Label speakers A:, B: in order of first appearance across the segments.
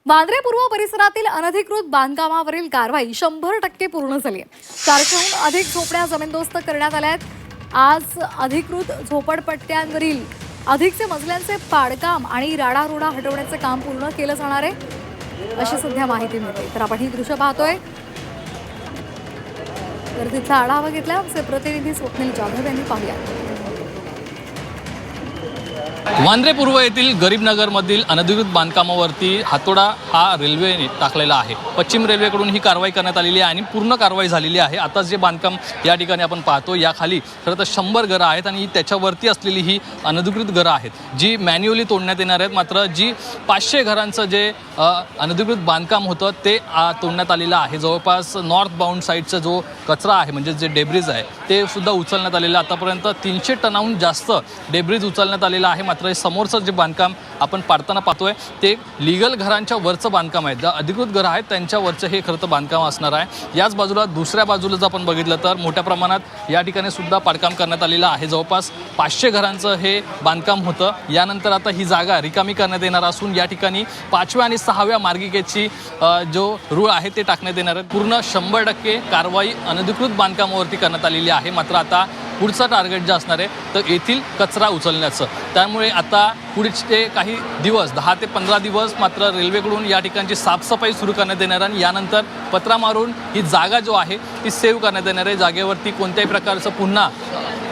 A: वांद्रे पूर्व परिसरातील अनधिकृत बांधकामावरील कारवाई 100% पूर्ण झाली आहे. 400हून अधिक झोपड्या जमीनदोस्त करण्यात आल्या आहेत. आज अधिकृत झोपडपट्ट्यांवरील अधिकचे मजल्यांचे पाडकाम आणि राडारोडा हटवण्याचे काम पूर्ण केलं जाणार आहे अशी सध्या माहिती मिळते. तर आपण ही दृश्य पाहतोय. तर तिथला आढावा घेतला आमचे प्रतिनिधी स्वप्नील जाधव यांनी. पाहूया.
B: वांद्रे पूर्व येथील गरीबनगरमधील अनधिकृत बांधकामावरती हातोडा हा रेल्वेने टाकलेला आहे. पश्चिम रेल्वेकडून ही कारवाई करण्यात आलेली आहे आणि पूर्ण कारवाई झालेली आहे. आता जे बांधकाम या ठिकाणी आपण पाहतो याखाली खरं तर 100 घरं आहेत आणि त्याच्यावरती असलेली ही अनधिकृत घरं आहेत जी मॅन्युअली तोडण्यात येणार आहेत. मात्र जी 500 घरांचं जे अनधिकृत बांधकाम होतं ते तोडण्यात आलेलं आहे. जवळपास नॉर्थ बाउंड साईडचा जो कचरा आहे म्हणजे जे डेब्रिज आहे ते सुद्धा उचलण्यात आलेलं आहे. आतापर्यंत 300 टनाहून जास्त डेब्रिज उचलण्यात आलेलं आहे. मात्र हे समोरचं जे बांधकाम आपण पाडताना पाहतोय ते लिगल घरांच्या वरचं बांधकाम आहे. ज्या अधिकृत घरं आहेत त्यांच्यावरचं हे खरं तर बांधकाम असणार आहे. याच बाजूला दुसऱ्या बाजूला जर आपण बघितलं तर मोठ्या प्रमाणात या ठिकाणी सुद्धा पाडकाम करण्यात आलेलं आहे. जवळपास 500 घरांचं हे बांधकाम होतं. यानंतर आता ही जागा रिकामी करण्यात येणार असून या ठिकाणी 5व्या आणि 6व्या मार्गिकेची जो रूळ आहे ते टाकण्यात येणार आहे. पूर्ण 100% कारवाई अनधिकृत बांधकामावरती करण्यात आलेली आहे. मात्र आता पुढचं टार्गेट जे असणार आहे तर येथील कचरा उचलण्याचं. त्यामुळे आता पुढचे काही दिवस 10 ते 15 दिवस मात्र रेल्वेकडून या ठिकाणची साफसफाई सुरू करण्यात येणार आणि यानंतर पत्रा मारून ही जागा जो आहे ती सेव्ह करण्यात येणार आहे. जागेवरती कोणत्याही प्रकारचं पुन्हा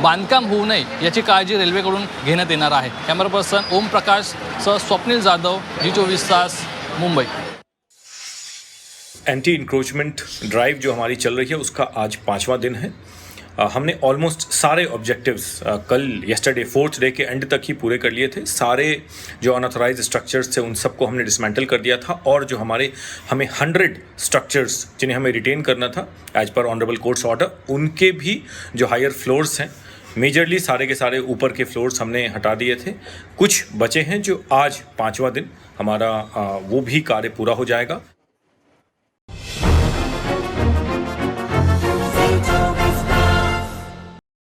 B: बांधकाम होऊ नये याची काळजी रेल्वेकडून घेण्यात येणार आहे. कॅमेरा पर्सन ओम प्रकाश सह स्वप्नील जाधव, जी24 तास, मुंबई.
C: एंटी इंक्रोचमेंट ड्राइव जो हमारी चल रही है उसका आज 5वां दिन है. हमने ऑलमोस्ट सारे ऑब्जेक्टिव्स कल येस्टरडे 4th डे के एंड तक ही पूरे कर लिए थे. सारे जो अनऑथराइज्ड स्ट्रक्चर्स थे उन सबको हमने डिसमेंटल कर दिया था और जो हमें 100 स्ट्रक्चर्स जिन्हें हमें रिटेन करना था as per honourable courts order, उनके भी जो हायर फ्लोर्स हैं मेजरली सारे के सारे ऊपर के फ्लोर्स हमने हटा दिए थे. कुछ बचे हैं जो आज 5वां दिन हमारा वो भी कार्य पूरा हो जाएगा.